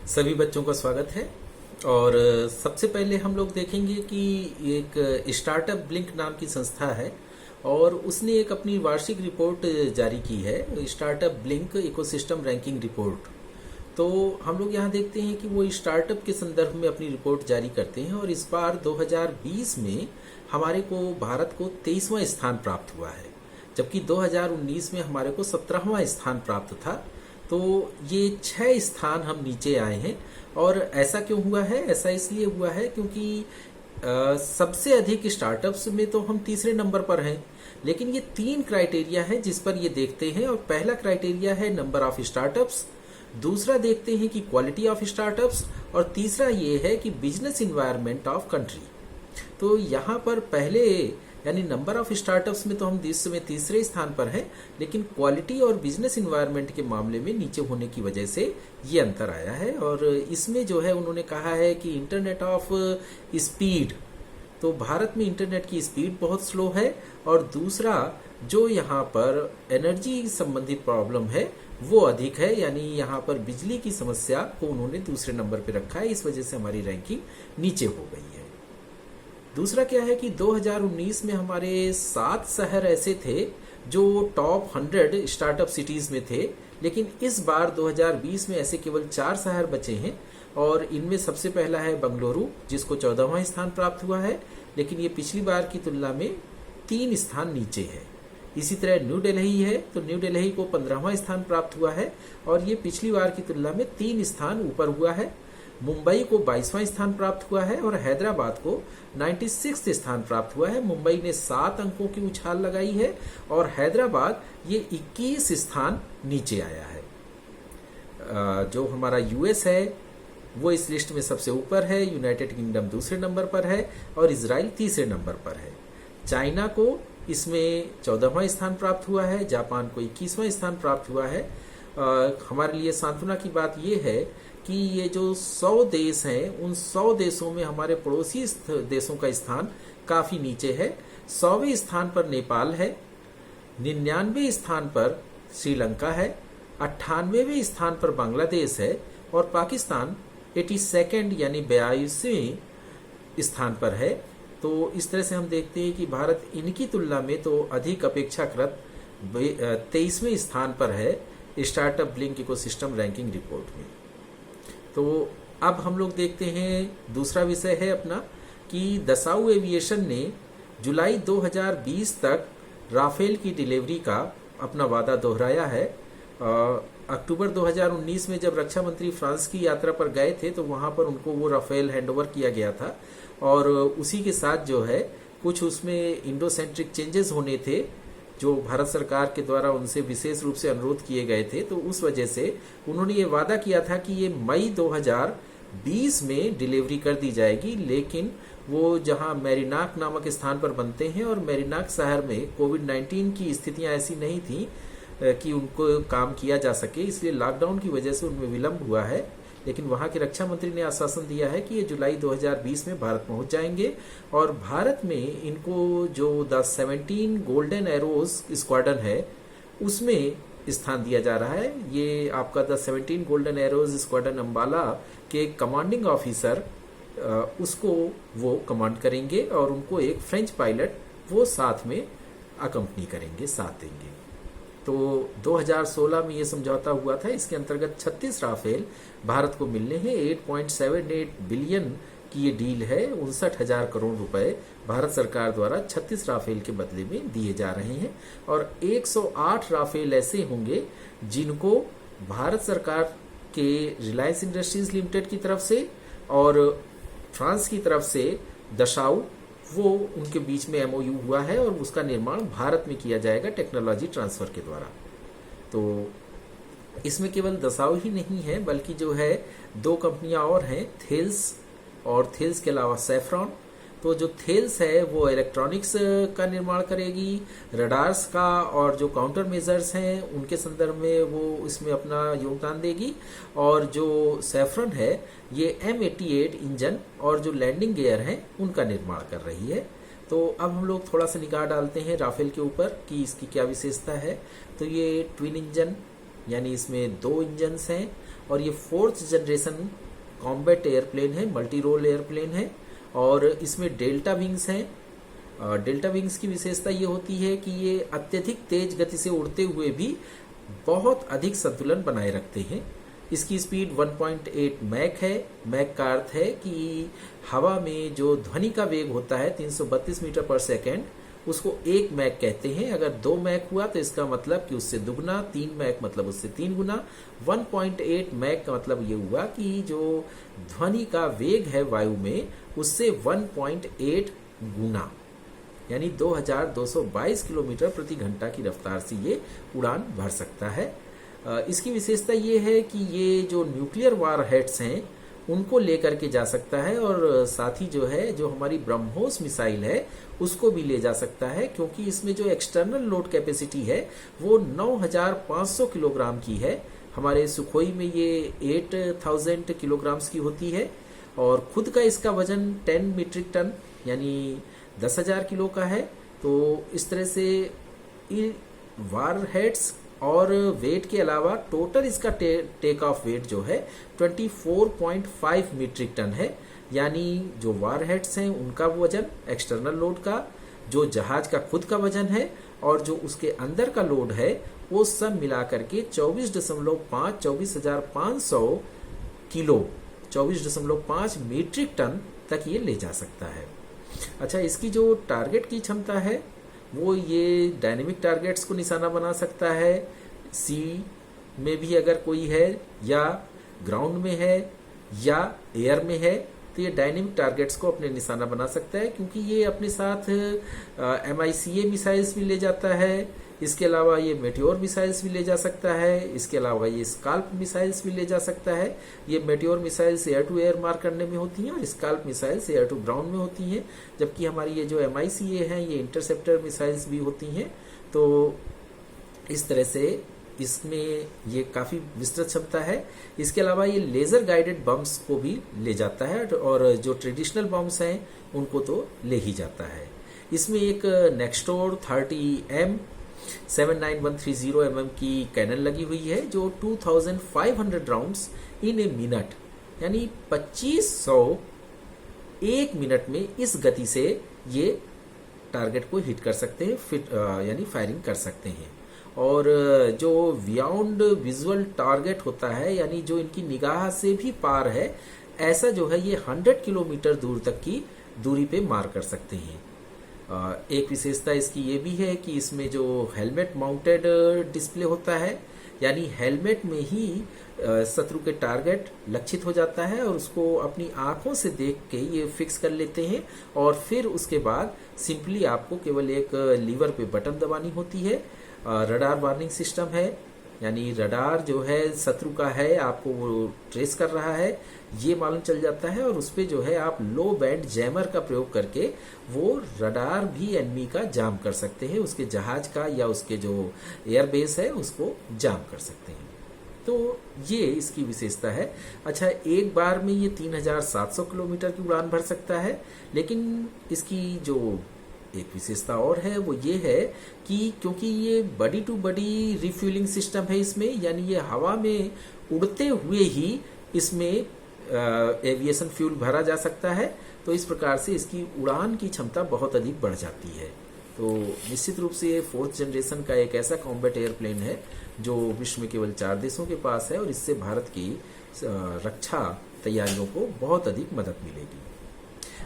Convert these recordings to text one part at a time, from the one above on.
सभी बच्चों का स्वागत है। और सबसे पहले हम लोग देखेंगे कि एक स्टार्टअप ब्लिंक नाम की संस्था है और उसने एक अपनी वार्षिक रिपोर्ट जारी की है, startup blink ecosystem ranking report. तो हम लोग यहाँ देखते हैं कि वो स्टार्टअप के संदर्भ में अपनी रिपोर्ट जारी करते हैं और इस बार 2020 में हमारे को भारत को 23वां स्थान प्राप्त हुआ है, जबकि 2019 में हमारे को 17वां स्थान प्राप्त था। तो ये 6 स्थान हम नीचे आए हैं। और ऐसा क्यों हुआ है? ऐसा इसलिए हुआ है क्योंकि सबसे अधिक स्टार्टअप्स में तो हम तीसरे नंबर पर हैं, लेकिन ये 3 क्राइटेरिया है जिस पर ये देखते हैं। और पहला क्राइटेरिया है नंबर ऑफ स्टार्टअप्स, दूसरा देखते हैं कि क्वालिटी ऑफ स्टार्टअप्स, और तीसरा ये है कि बिजनेस इन्वायरमेंट ऑफ कंट्री। तो यहाँ पर पहले यानी नंबर ऑफ स्टार्टअप्स में तो हम विश्व में तीसरे स्थान पर हैं, लेकिन क्वालिटी और बिजनेस इन्वायरमेंट के मामले में नीचे होने की वजह से ये अंतर आया है। और इसमें जो है उन्होंने कहा है कि इंटरनेट ऑफ स्पीड, तो भारत में इंटरनेट की स्पीड बहुत स्लो है। और दूसरा जो यहाँ पर एनर्जी संबंधित प्रॉब्लम है वो अधिक है, यानी यहाँ पर बिजली की समस्या को उन्होंने दूसरे नंबर पर रखा है। इस वजह से हमारी रैंकिंग नीचे हो गई है। दूसरा क्या है कि 2019 में हमारे 7 शहर ऐसे थे जो टॉप 100 स्टार्टअप सिटीज में थे, लेकिन इस बार 2020 में ऐसे केवल 4 शहर बचे हैं। और इनमें सबसे पहला है बंगलुरु, जिसको 14वां स्थान प्राप्त हुआ है, लेकिन ये पिछली बार की तुलना में 3 स्थान नीचे है। इसी तरह न्यू दिल्ली है, तो न्यू दिल्ली को 15वां स्थान प्राप्त हुआ है और ये पिछली बार की तुलना में 3 स्थान ऊपर हुआ है। मुंबई को 22वां स्थान प्राप्त हुआ है और हैदराबाद को 96 स्थान प्राप्त हुआ है। मुंबई ने 7 अंकों की उछाल लगाई है और हैदराबाद ये 21 स्थान नीचे आया है। जो हमारा यूएस है वो इस लिस्ट में सबसे ऊपर है, यूनाइटेड किंगडम दूसरे नंबर पर है और इजराइल तीसरे नंबर पर है। चाइना को इसमें 14वां स्थान प्राप्त हुआ है, जापान को 21वां स्थान प्राप्त हुआ है। हमारे लिए सांत्वना की बात यह है कि ये जो 100 देश हैं उन 100 देशों में हमारे पड़ोसी देशों का स्थान काफी नीचे है। 100वें स्थान पर नेपाल है, 99वें स्थान पर श्रीलंका है, 98वें स्थान पर बांग्लादेश है और पाकिस्तान 82 यानी 82वें स्थान पर है। तो इस तरह से हम देखते हैं कि भारत इनकी तुलना में तो अधिक अपेक्षाकृत 23वें स्थान पर है startup blink ecosystem ranking report में। तो अब हम लोग देखते हैं दूसरा विषय है अपना कि दसाऊ एविएशन ने जुलाई 2020 तक राफेल की डिलीवरी का अपना वादा दोहराया है। अक्टूबर 2019 में जब रक्षा मंत्री फ्रांस की यात्रा पर गए थे तो वहां पर उनको वो राफेल हैंडओवर किया गया था और उसी के साथ जो है कुछ उसमें इंडो सेंट्रिक चेंजेस होने थे जो भारत सरकार के द्वारा उनसे विशेष रूप से अनुरोध किए गए थे। तो उस वजह से उन्होंने ये वादा किया था कि ये मई 2020 में डिलीवरी कर दी जाएगी, लेकिन वो जहां मैरीनाक नामक स्थान पर बनते हैं और मैरीनाक शहर में कोविड-19 की स्थितियां ऐसी नहीं थी कि उनको काम किया जा सके, इसलिए लॉकडाउन की वजह से उनमें विलंब हुआ है। लेकिन वहां के रक्षा मंत्री ने आश्वासन दिया है कि ये जुलाई 2020 में भारत पहुंच जाएंगे और भारत में इनको जो द 17 गोल्डन एरोज स्क्वाड्रन है उसमें स्थान दिया जा रहा है। ये आपका the 17 golden arrows squadron Ambala के कमांडिंग ऑफिसर उसको वो कमांड करेंगे और उनको एक फ्रेंच पायलट वो साथ में अकम्पनी करेंगे, साथ देंगे। तो 2016 में ये समझौता हुआ था, इसके अंतर्गत 36 राफेल भारत को मिलने हैं। 8.78 बिलियन की ये डील है। 59,000 करोड़ रुपए भारत सरकार द्वारा 36 राफेल के बदले में दिए जा रहे हैं और 108 राफेल ऐसे होंगे जिनको भारत सरकार के रिलायंस इंडस्ट्रीज लिमिटेड की तरफ से और फ्रांस की तरफ से दसाऊ वो उनके बीच में एमओयू हुआ है और उसका निर्माण भारत में किया जाएगा टेक्नोलॉजी ट्रांसफर के द्वारा। तो इसमें केवल दसाऊ ही नहीं है बल्कि जो है 2 कंपनियां और हैं, थेल्स और थेल्स के अलावा सेफ्रॉन। तो जो थेल्स है वो इलेक्ट्रॉनिक्स का निर्माण करेगी, रडार्स का और जो काउंटर मेजर्स हैं उनके संदर्भ में वो इसमें अपना योगदान देगी। और जो सेफ्रॉन है ये M88 इंजन और जो लैंडिंग गियर हैं उनका निर्माण कर रही है। तो अब हम लोग थोड़ा सा निगाह डालते हैं राफेल के ऊपर कि इसकी क्या विशेषता है। तो ये ट्विन इंजन यानी इसमें 2 इंजन्स हैं और ये 4th जनरेशन कॉम्बैट एयरप्लेन है, मल्टी रोल एयरप्लेन है और इसमें डेल्टा विंग्स हैं। डेल्टा विंग्स की विशेषता ये होती है कि ये अत्यधिक तेज गति से उड़ते हुए भी बहुत अधिक संतुलन बनाए रखते हैं। इसकी स्पीड 1.8 मैक है। मैक का अर्थ है कि हवा में जो ध्वनि का वेग होता है 332 मीटर पर सेकेंड, उसको 1 मैक कहते हैं। अगर 2 मैक हुआ तो इसका मतलब कि उससे दुगना, 3 मैक मतलब उससे 3 गुना, 1.8 मैक का मतलब ये हुआ कि जो ध्वनि का वेग है वायु में उससे 1.8 गुना, यानी 2222 किलोमीटर प्रति घंटा की रफ्तार से ये उड़ान भर सकता है। इसकी विशेषता ये है कि ये जो न्यूक्लियर वार हेड्स हैं उनको लेकर के जा सकता है और साथ ही जो है जो हमारी ब्रह्मोस मिसाइल है उसको भी ले जा सकता है, क्योंकि इसमें जो एक्सटर्नल लोड कैपेसिटी है वो 9500 किलोग्राम की है। हमारे सुखोई में ये 8000 किलोग्राम्स की होती है और खुद का इसका वजन 10 मीट्रिक टन यानी 10,000 किलो का है। तो इस तरह से वार हेड्स और वेट के अलावा टोटल इसका टेक ऑफ वेट जो है 24.5 मीट्रिक टन है, यानी जो वार हेड्स हैं उनका वजन, एक्सटर्नल लोड का, जो जहाज का खुद का वजन है और जो उसके अंदर का लोड है वो सब मिला करके 24.5 किलो 24.5 मीट्रिक टन तक ये ले जा सकता है। अच्छा, इसकी जो टारगेट की क्षमता है वो ये डायनेमिक टारगेट्स को निशाना बना सकता है, सी में भी अगर कोई है या ग्राउंड में है या एयर में है तो ये डायनेमिक टारगेट्स को अपने निशाना बना सकता है, क्योंकि ये अपने साथ MICA मिसाइल्स भी ले जाता है। इसके अलावा ये मेटियोर मिसाइल्स भी ले जा सकता है। इसके अलावा ये स्काल्प मिसाइल्स भी ले जा सकता है। ये meteor missiles air to air मार करने में होती हैं और SCALP missiles air to ground में होती हैं, जबकि हमारी ये जो MICA हैं ये इंटरसेप्टर मिसाइल्स भी होती हैं। तो इस तरह से इसमें ये काफ़ी विस्तृत क्षमता है। इसके अलावा ये लेज़र गाइडेड बम्स को भी ले जाता है और जो ट्रेडिशनल बम्स हैं उनको तो ले ही जाता है। इसमें एक नेक्स्टोर 30M 79130 mm की कैनन लगी हुई है जो 2500 राउंड्स इन ए मिनट यानी 2500 एक मिनट में इस गति से ये टारगेट को हिट कर सकते हैं, यानी फायरिंग कर सकते हैं। और जो बियॉन्ड विजुअल टारगेट होता है, यानी जो इनकी निगाह से भी पार है, ऐसा जो है ये 100 किलोमीटर दूर तक की दूरी पे मार कर सकते हैं। एक विशेषता इसकी ये भी है कि इसमें जो हेलमेट माउंटेड डिस्प्ले होता है, यानी हेलमेट में ही शत्रु के टारगेट लक्षित हो जाता है और उसको अपनी आंखों से देख के ये फिक्स कर लेते हैं और फिर उसके बाद सिंपली आपको केवल एक लीवर पे बटन दबानी होती है। रडार वार्निंग सिस्टम है, यानी रडार जो है शत्रु का है, आपको वो ट्रेस कर रहा है ये मालूम चल जाता है और उस पे जो है आप लो बैंड जैमर का प्रयोग करके वो रडार भी एनिमी का जाम कर सकते हैं, उसके जहाज का या उसके जो एयरबेस है उसको जाम कर सकते हैं। तो ये इसकी विशेषता है। अच्छा, एक बार में ये 3700 किलोमीटर की उड़ान भर सकता है, लेकिन इसकी जो एक विशेषता और है वो ये है कि क्योंकि ये बडी टू बडी रिफ्यूलिंग सिस्टम है इसमें, यानी ये हवा में उड़ते हुए ही इसमें एविएशन फ्यूल भरा जा सकता है, तो इस प्रकार से इसकी उड़ान की क्षमता बहुत अधिक बढ़ जाती है। तो निश्चित रूप से ये 4th जनरेशन का एक ऐसा कॉम्बैट एयरप्लेन है जो विश्व में केवल 4 देशों के पास है और इससे भारत की रक्षा तैयारियों को बहुत अधिक मदद मिलेगी।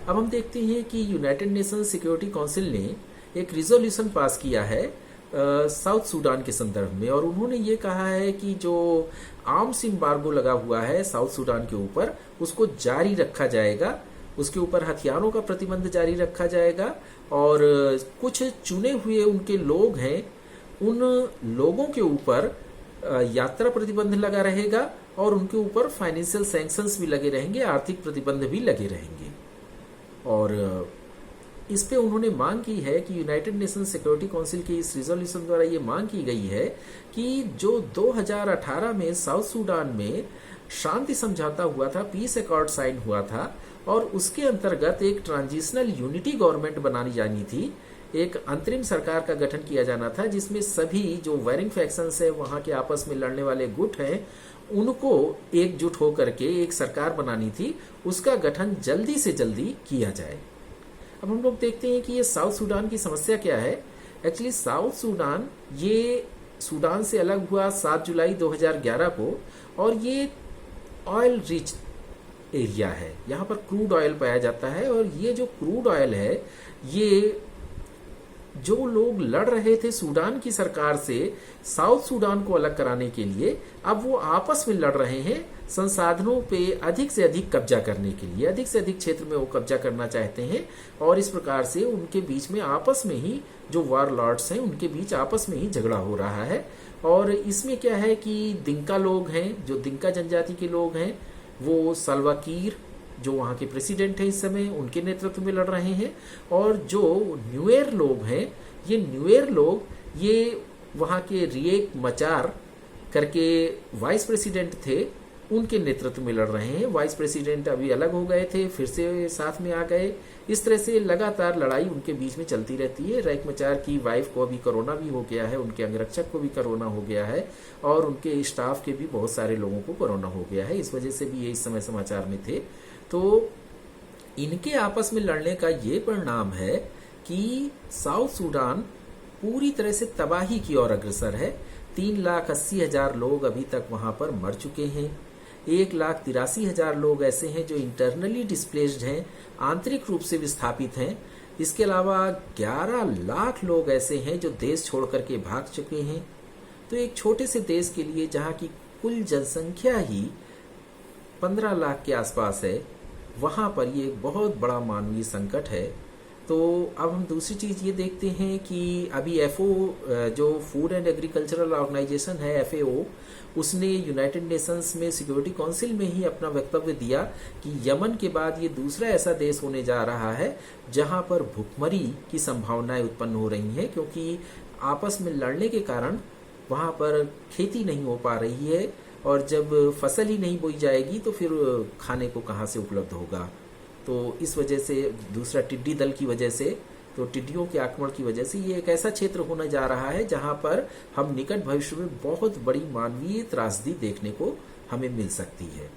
अब हम देखते हैं कि यूनाइटेड नेशन सिक्योरिटी काउंसिल ने एक रिजोल्यूशन पास किया है साउथ सूडान के संदर्भ में, और उन्होंने ये कहा है कि जो आर्म्स एम्बार्गो लगा हुआ है साउथ सूडान के ऊपर उसको जारी रखा जाएगा, उसके ऊपर हथियारों का प्रतिबंध जारी रखा जाएगा और कुछ चुने हुए उनके लोग हैं उन लोगों के ऊपर यात्रा प्रतिबंध लगा रहेगा और उनके ऊपर फाइनेंशियल सैंक्शंस भी लगे रहेंगे, आर्थिक प्रतिबंध भी लगे रहेंगे। और इस पे उन्होंने मांग की है कि यूनाइटेड नेशन सिक्योरिटी काउंसिल की इस रिजोल्यूशन द्वारा ये मांग की गई है कि जो 2018 में साउथ सूडान में शांति समझौता हुआ था, पीस अकॉर्ड साइन हुआ था और उसके अंतर्गत एक ट्रांजिशनल यूनिटी गवर्नमेंट बनानी जानी थी, एक अंतरिम सरकार का गठन किया जाना था जिसमें सभी जो वैरिंग फैक्शंस है, वहां के आपस में लड़ने वाले गुट हैं, उनको एकजुट होकर के एक सरकार बनानी थी, उसका गठन जल्दी से जल्दी किया जाए। अब हम लोग देखते हैं कि ये साउथ सूडान की समस्या क्या है। एक्चुअली साउथ सूडान ये सूडान से अलग हुआ 7 जुलाई 2011 को, और ये ऑयल रिच एरिया है। यहाँ पर क्रूड ऑयल पाया जाता है, और ये जो क्रूड ऑयल है, ये जो लोग लड़ रहे थे सूडान की सरकार से साउथ सूडान को अलग कराने के लिए, अब वो आपस में लड़ रहे हैं संसाधनों पे अधिक से अधिक कब्जा करने के लिए। अधिक से अधिक क्षेत्र में वो कब्जा करना चाहते हैं, और इस प्रकार से उनके बीच में आपस में ही जो वार लॉर्ड्स हैं उनके बीच आपस में ही झगड़ा हो रहा है। और इसमें क्या है कि दिंका लोग हैं, जो दिंका जनजाति के लोग हैं, वो साल्वा किर जो वहाँ के प्रेसिडेंट हैं इस समय, उनके नेतृत्व में लड़ रहे हैं। और जो न्यूएर लोग हैं, ये न्यूएर लोग ये वहाँ के रिएक मचार करके वाइस प्रेसिडेंट थे, उनके नेतृत्व में लड़ रहे हैं। वाइस प्रेसिडेंट अभी अलग हो गए थे, फिर से साथ में आ गए। इस तरह से लगातार लड़ाई उनके बीच में चलती रहती है। रिएक मचार की वाइफ को अभी कोरोना भी हो गया है, उनके अंगरक्षक को भी कोरोना हो गया है, और उनके स्टाफ के भी बहुत सारे लोगों को कोरोना हो गया है। इस वजह से भी ये इस समय समाचार में थे। तो इनके आपस में लड़ने का ये परिणाम है कि साउथ सूडान पूरी तरह से तबाही की ओर अग्रसर है। 3,80,000 लोग अभी तक वहां पर मर चुके हैं। 1,83,000 लोग ऐसे हैं जो इंटरनली डिस्प्लेस्ड हैं, आंतरिक रूप से विस्थापित हैं। इसके अलावा 11 लाख लोग ऐसे हैं जो देश छोड़ करके भाग चुके हैं। तो एक छोटे से देश के लिए, जहां की कुल जनसंख्या ही 15 लाख के आसपास है, वहां पर ये एक बहुत बड़ा मानवीय संकट है। तो अब हम दूसरी चीज ये देखते हैं कि अभी एफओ जो फूड एंड एग्रीकल्चरल ऑर्गेनाइजेशन है, एफएओ, उसने यूनाइटेड नेशंस में सिक्योरिटी काउंसिल में ही अपना वक्तव्य दिया कि यमन के बाद ये दूसरा ऐसा देश होने जा रहा है जहां पर भुखमरी की संभावनाएं उत्पन्न हो रही हैं, क्योंकि आपस में लड़ने के कारण वहां पर खेती नहीं हो पा रही है, और जब फसल ही नहीं बोई जाएगी तो फिर खाने को कहाँ से उपलब्ध होगा। तो इस वजह से, दूसरा टिड्डी दल की वजह से, तो टिड्डियों के आक्रमण की वजह से ये एक ऐसा क्षेत्र होने जा रहा है जहां पर हम निकट भविष्य में बहुत बड़ी मानवीय त्रासदी देखने को हमें मिल सकती है।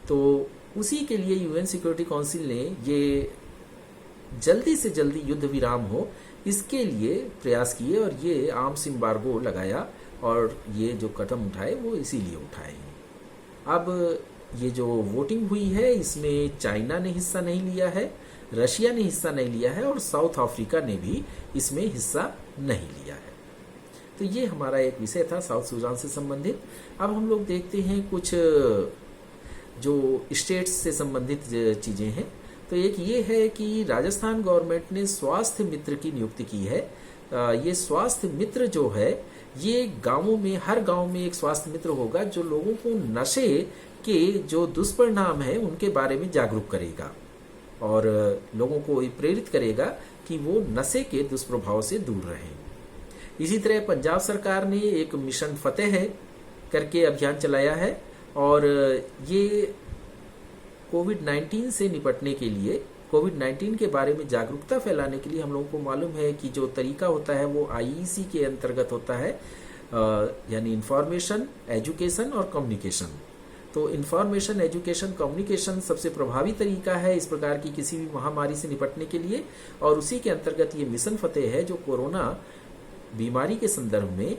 तो उसी के लिए यूएन सिक्योरिटी काउंसिल ने ये जल्दी से जल्दी युद्ध विराम हो, इसके लिए प्रयास किए, और ये आर्म्स एम्बार्गो लगाया, और ये जो कदम उठाए वो इसीलिए उठाए हैं। अब ये जो वोटिंग हुई है, इसमें चाइना ने हिस्सा नहीं लिया है, रशिया ने हिस्सा नहीं लिया है, और साउथ अफ्रीका ने भी इसमें हिस्सा नहीं लिया है। तो ये हमारा एक विषय था साउथ सूडान से संबंधित। अब हम लोग देखते हैं कुछ जो स्टेट्स से संबंधित चीजें हैं। तो एक ये है कि राजस्थान गवर्नमेंट ने स्वास्थ्य मित्र की नियुक्ति की है। ये स्वास्थ्य मित्र जो है, ये गांवों में, हर गांव में एक स्वास्थ्य मित्र होगा जो लोगों को नशे के जो दुष्परिणाम है उनके बारे में जागरूक करेगा, और लोगों को प्रेरित करेगा कि वो नशे के दुष्प्रभाव से दूर रहें। इसी तरह पंजाब सरकार ने एक मिशन फतेह करके अभियान चलाया है, और ये कोविड-19 से निपटने के लिए, कोविड-19 के बारे में जागरूकता फैलाने के लिए, हम लोगों को मालूम है कि जो तरीका होता है वो आईईसी के अंतर्गत होता है, यानी इंफॉर्मेशन, एजुकेशन और कम्युनिकेशन। तो इंफॉर्मेशन, एजुकेशन, कम्युनिकेशन सबसे प्रभावी तरीका है इस प्रकार की किसी भी महामारी से निपटने के लिए, और उसी के अंतर्गत ये मिशन फतेह है जो कोरोना बीमारी के संदर्भ में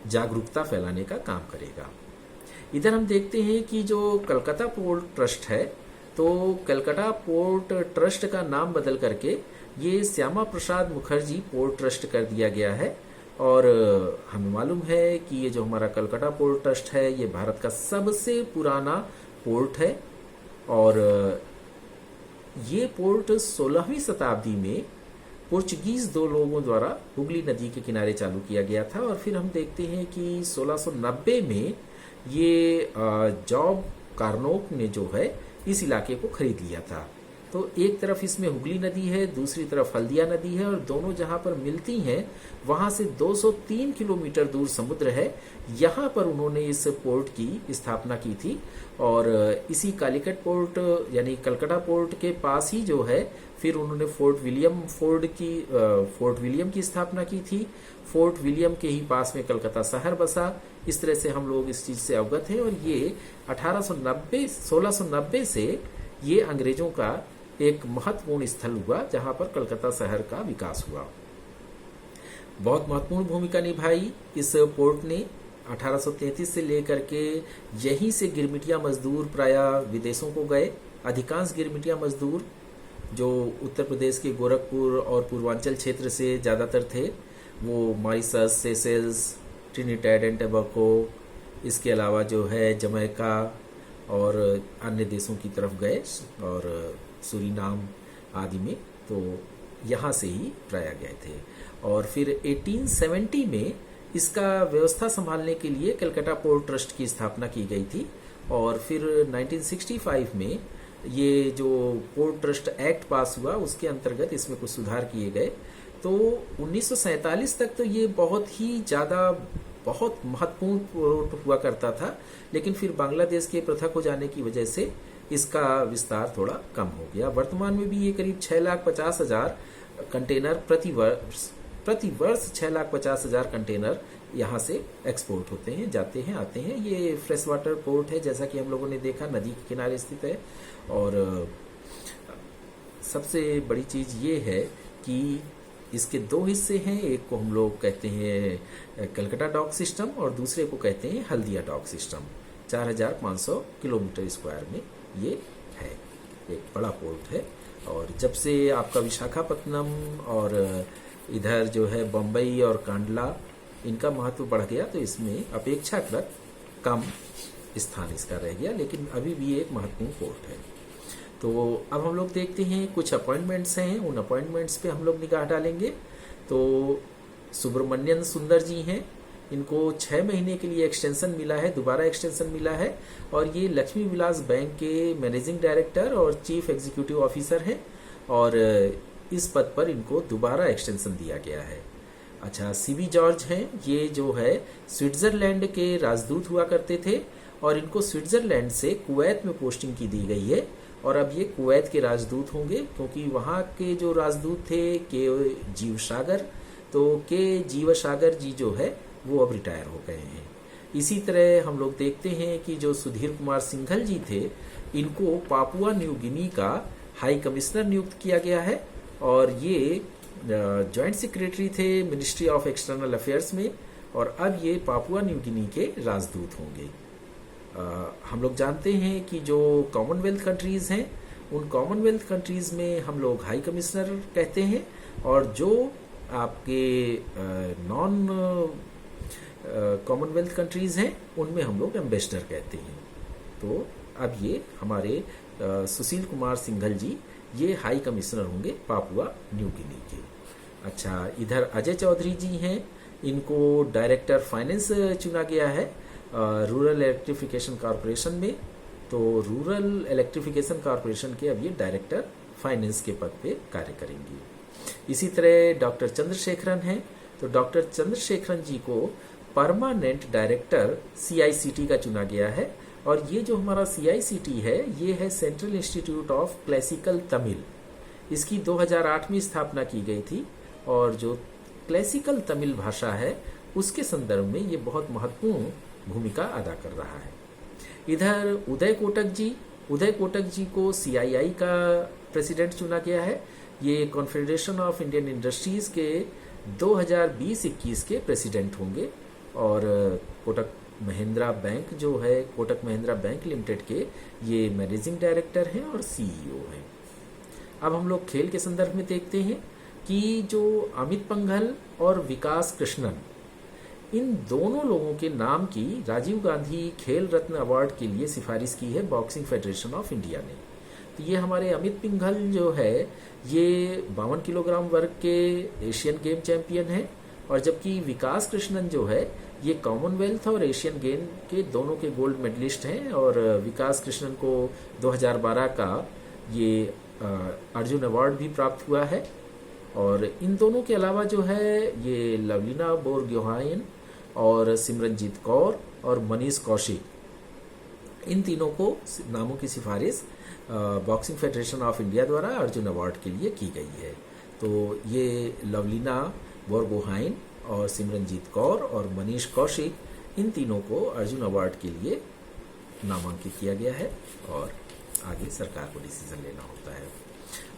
जागरूकता फैलाने का काम करेगा। इधर हम देखते हैं कि जो कलकत्ता पोर्ट ट्रस्ट है, तो कलकत्ता पोर्ट ट्रस्ट का नाम बदल करके ये श्यामा प्रसाद मुखर्जी पोर्ट ट्रस्ट कर दिया गया है। और हमें मालूम है कि ये जो हमारा कलकत्ता पोर्ट ट्रस्ट है, ये भारत का सबसे पुराना पोर्ट है, और ये पोर्ट 16वीं शताब्दी में पोर्चुगीज 2 लोगों द्वारा हुगली नदी के किनारे चालू किया गया था। और फिर हम देखते हैं कि 1690 में ये जॉब कार्नोक ने जो है इस इलाके को खरीद लिया था। तो एक तरफ इसमें हुगली नदी है, दूसरी तरफ हल्दिया नदी है, और दोनों जहां पर मिलती हैं वहां से 203 किलोमीटर दूर समुद्र है। यहां पर उन्होंने इस पोर्ट की स्थापना की थी, और इसी कालीकट पोर्ट यानी कलकत्ता पोर्ट के पास ही जो है फिर उन्होंने फोर्ट विलियम की स्थापना की थी। फोर्ट विलियम के ही पास में कलकत्ता शहर बसा। इस तरह से हम लोग इस चीज से अवगत हैं, और ये 1690 से ये अंग्रेजों का एक महत्वपूर्ण स्थल हुआ जहां पर कलकत्ता शहर का विकास हुआ। बहुत महत्वपूर्ण भूमिका निभाई इस पोर्ट ने। 1833 से लेकर के यहीं से गिरमिटिया मजदूर प्रायः विदेशों को गए। अधिकांश गिरमिटिया मजदूर जो उत्तर प्रदेश के गोरखपुर और पूर्वांचल क्षेत्र से ज़्यादातर थे, वो Mauritius, Seychelles, Trinidad and Tobago, इसके अलावा जो है जमैका और अन्य देशों की तरफ गए, और सूरीनाम आदि में, तो यहाँ से ही प्राय गए थे। और फिर 1870 में इसका व्यवस्था संभालने के लिए कलकत्ता पोर्ट ट्रस्ट की स्थापना की गई थी, और फिर 1965 में ये जो पोर्ट ट्रस्ट एक्ट पास हुआ उसके अंतर्गत इसमें कुछ सुधार किए गए। तो 1947 तक तो ये बहुत महत्वपूर्ण पोर्ट हुआ करता था, लेकिन फिर बांग्लादेश के पृथक हो जाने की वजह से इसका विस्तार थोड़ा कम हो गया। वर्तमान में भी ये करीब 6,50,000 कंटेनर प्रति वर्ष 6,50,000 कंटेनर यहाँ से एक्सपोर्ट होते हैं, जाते हैं, आते हैं। ये फ्रेश वाटर पोर्ट है, जैसा कि हम लोगों ने देखा, नदी के किनारे स्थित है। और सबसे बड़ी चीज ये है कि इसके दो हिस्से हैं, एक को हम लोग कहते हैं कलकत्ता डॉक सिस्टम और दूसरे को कहते हैं Haldia dock system. 4,500 kilometre square में ये है, एक बड़ा पोर्ट है। और जब से आपका विशाखापत्तनम और इधर जो है बम्बई और कांडला, इनका महत्व बढ़ गया, तो इसमें अपेक्षाकृत कम स्थान इसका रह गया, लेकिन अभी भी एक महत्वपूर्ण पोर्ट है। तो अब हम लोग देखते हैं कुछ अपॉइंटमेंट्स हैं, उन अपॉइंटमेंट्स पे हम लोग निगाह डालेंगे। तो सुब्रमण्यन सुंदर जी हैं, इनको 6 महीने के लिए एक्सटेंशन मिला है, दोबारा एक्सटेंशन मिला है, और ये लक्ष्मी विलास बैंक के मैनेजिंग डायरेक्टर और चीफ एग्जीक्यूटिव ऑफिसर हैं, और इस पद पर इनको दोबारा एक्सटेंशन दिया गया है। अच्छा, सीबी जॉर्ज हैं, ये जो है स्विट्जरलैंड के राजदूत हुआ करते थे, और इनको स्विट्जरलैंड से कुवैत में पोस्टिंग की दी गई है, और अब ये कुवैत के राजदूत होंगे, क्योंकि वहाँ के जो राजदूत थे के जीवसागर, तो के जीवसागर जी जो है वो अब रिटायर हो गए हैं। इसी तरह हम लोग देखते हैं कि जो सुधीर कुमार सिंघल जी थे, इनको पापुआ न्यू गिनी का हाई कमिश्नर नियुक्त किया गया है, और ये जॉइंट सेक्रेटरी थे मिनिस्ट्री ऑफ एक्सटर्नल अफेयर्स में, और अब ये पापुआ न्यू गिनी के राजदूत होंगे। हम लोग जानते हैं कि जो कॉमनवेल्थ कंट्रीज हैं, उन कॉमनवेल्थ कंट्रीज में हम लोग हाई कमिश्नर कहते हैं, और जो आपके नॉन कॉमनवेल्थ कंट्रीज हैं उनमें हम लोग एम्बेसडर कहते हैं। तो अब ये हमारे सुशील कुमार सिंघल जी ये हाई कमिश्नर होंगे पापुआ न्यू गिनी के। अच्छा, इधर अजय चौधरी जी हैं, इनको डायरेक्टर फाइनेंस चुना गया है रूरल इलेक्ट्रिफिकेशन कॉरपोरेशन में। तो रूरल इलेक्ट्रिफिकेशन कॉरपोरेशन के अब ये डायरेक्टर फाइनेंस के पद पे कार्य करेंगे। इसी तरह डॉक्टर चंद्रशेखरन हैं, तो डॉक्टर चंद्रशेखरन जी को परमानेंट डायरेक्टर CICT का चुना गया है, और ये जो हमारा CICT है, ये है central institute of classical Tamil. इसकी 2008 में स्थापना की गई थी, और जो क्लासिकल तमिल भाषा है उसके संदर्भ में ये बहुत महत्वपूर्ण भूमिका अदा कर रहा है। इधर उदय कोटक जी को CII का प्रेसिडेंट चुना गया है। ये कॉन्फेडरेशन ऑफ इंडियन इंडस्ट्रीज के 2020-21 के प्रेसिडेंट होंगे, और कोटक महिंद्रा बैंक जो है, कोटक महिंद्रा बैंक लिमिटेड के ये मैनेजिंग डायरेक्टर हैं और CEO हैं। अब हम लोग खेल के संदर्भ में देखते हैं कि जो अमित पंघल और विकास कृष्णन, इन दोनों लोगों के नाम की राजीव गांधी खेल रत्न अवार्ड के लिए सिफारिश की है बॉक्सिंग फेडरेशन ऑफ इंडिया ने। तो ये हमारे अमित पिंघल जो है ये 52 किलोग्राम वर्ग के एशियन गेम चैंपियन हैं, और जबकि विकास कृष्णन जो है ये कॉमनवेल्थ और एशियन गेम के दोनों के गोल्ड मेडलिस्ट हैं, और विकास कृष्णन को 2012 का ये अर्जुन अवार्ड भी प्राप्त हुआ है। और इन दोनों के अलावा जो है ये लवलीना बोरगोहाइन और सिमरनजीत कौर और मनीष कौशिक, इन तीनों को नामों की सिफारिश बॉक्सिंग फेडरेशन ऑफ इंडिया द्वारा अर्जुन अवार्ड के लिए की गई है। तो ये लवलीना बोरगोहाइन और सिमरनजीत कौर और मनीष कौशिक, इन तीनों को अर्जुन अवार्ड के लिए नामांकित किया गया है और आगे सरकार को डिसीजन लेना होता है।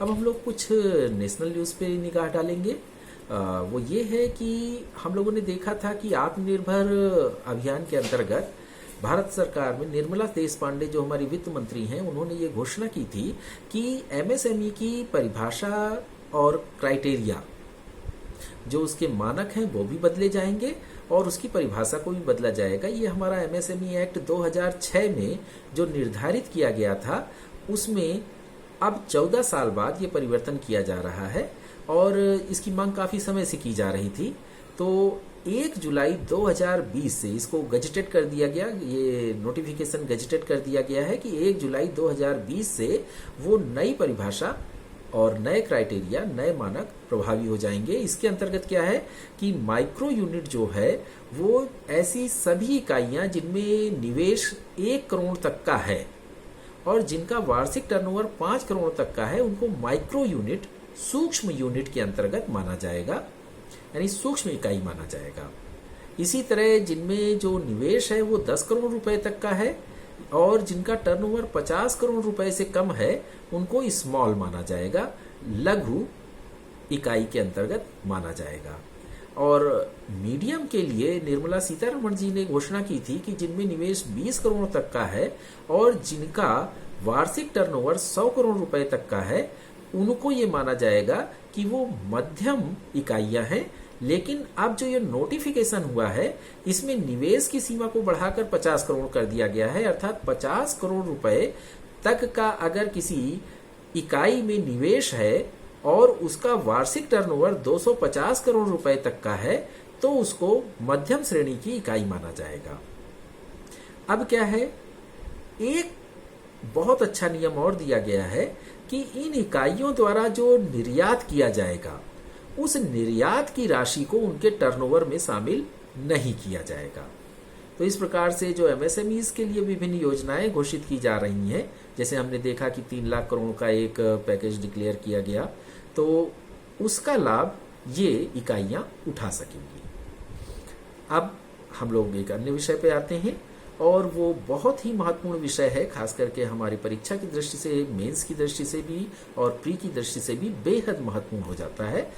अब हम लोग कुछ नेशनल न्यूज़ पे निगाह डालेंगे। वो ये है कि हम लोगों ने देखा था कि आत्मनिर्भर अभियान के अंतर्गत भारत सरकार में निर्मला देशपांडे जो हमारी वित्त मंत्री हैं, उन्होंने ये घोषणा की थी कि एमएसएमई की परिभाषा और क्राइटेरिया, जो उसके मानक हैं वो भी बदले जाएंगे और उसकी परिभाषा को भी बदला जाएगा। ये हमारा एमएसएमई एक्ट 2006 में जो निर्धारित किया गया था, उसमें अब 14 साल बाद ये परिवर्तन किया जा रहा है और इसकी मांग काफ़ी समय से की जा रही थी। तो 1 जुलाई 2020 से इसको गजेटेड कर दिया गया, ये नोटिफिकेशन गजेटेड कर दिया गया है कि 1 जुलाई 2020 से वो नई परिभाषा और नए क्राइटेरिया, नए मानक प्रभावी हो जाएंगे। इसके अंतर्गत क्या है कि माइक्रो यूनिट जो है वो ऐसी सभी इकाइयां जिनमें निवेश 1 करोड़ तक का है और जिनका वार्षिक टर्नओवर 5 करोड़ तक का है, उनको माइक्रो यूनिट, सूक्ष्म यूनिट के अंतर्गत माना जाएगा, यानी सूक्ष्म इकाई माना जाएगा। इसी तरह जिनमें जो निवेश है वो 10 करोड़ रुपए तक का है और जिनका टर्नओवर 50 करोड़ रुपए से कम है, उनको स्मॉल माना जाएगा, लघु इकाई के अंतर्गत माना जाएगा। और मीडियम के लिए निर्मला सीतारमण जी ने घोषणा की थी कि जिनमें निवेश 20 करोड़ तक का है और जिनका वार्षिक टर्नओवर 100 करोड़ रुपए तक का है, उनको ये माना जाएगा कि वो मध्यम इकाइयां हैं। लेकिन अब जो ये नोटिफिकेशन हुआ है, इसमें निवेश की सीमा को बढ़ाकर 50 करोड़ कर दिया गया है, अर्थात 50 करोड़ रुपए तक का अगर किसी इकाई में निवेश है और उसका वार्षिक टर्नओवर 250 करोड़ रुपए तक का है, तो उसको मध्यम श्रेणी की इकाई माना जाएगा। अब क्या है, एक बहुत अच्छा नियम और दिया गया है कि इन इकाइयों द्वारा जो निर्यात किया जाएगा, उस निर्यात की राशि को उनके टर्नओवर में शामिल नहीं किया जाएगा। तो इस प्रकार से जो एमएसएमईज के लिए विभिन्न योजनाएं घोषित की जा रही हैं, जैसे हमने देखा कि 3 लाख करोड़ का एक पैकेज डिक्लेयर किया गया, तो उसका लाभ ये इकाइयां उठा सकेंगी। अब हम लोग एक अन्य विषय पे आते हैं और वो बहुत ही महत्वपूर्ण विषय है, खास करके हमारी परीक्षा की दृष्टि से, मेंस की दृष्टि से भी और प्री की दृष्टि से भी बेहद महत्वपूर्ण हो जाता है।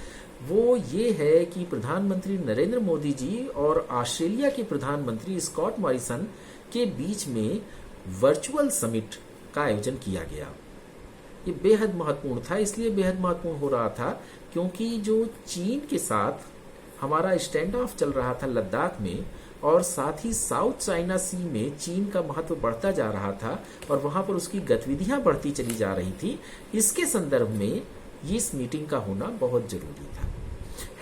वो ये है कि प्रधानमंत्री नरेंद्र मोदी जी और ऑस्ट्रेलिया के प्रधानमंत्री स्कॉट मॉरिसन के बीच में वर्चुअल समिट का आयोजन किया गया। ये बेहद महत्वपूर्ण था, इसलिए बेहद महत्वपूर्ण हो रहा था क्योंकि जो चीन के साथ हमारा स्टैंड ऑफ चल रहा था लद्दाख में, और साथ ही साउथ चाइना सी में चीन का महत्व बढ़ता जा रहा था और वहां पर उसकी गतिविधियां बढ़ती चली जा रही थी, इसके संदर्भ में इस मीटिंग का होना बहुत जरूरी था।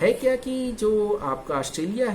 है क्या कि जो आपका ऑस्ट्रेलिया